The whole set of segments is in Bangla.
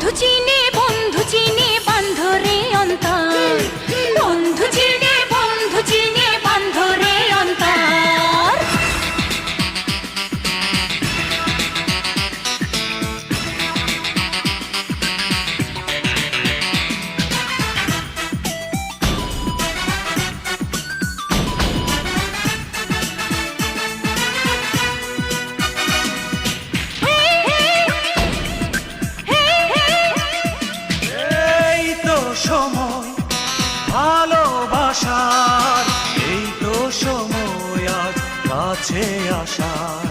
বন্ধু চিনে বান্ধরে অন্তর, বন্ধু চিনে বান্ধরে অন্তর। সময় ভালোবাসার, এই তো সময় আজ কাছে আসার।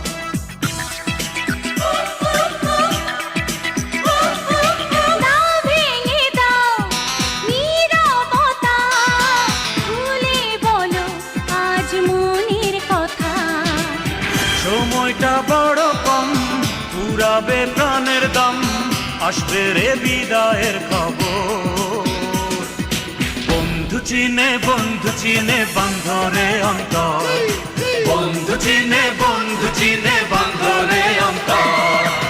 সময়টা বড় কম, পুরাবে প্রাণের দাম, আসবে রে বিদায়ের খবর। বন্ধু চিনে বান্ধরে অন্তর, বন্ধু চিনে বান্ধরে অন্তর।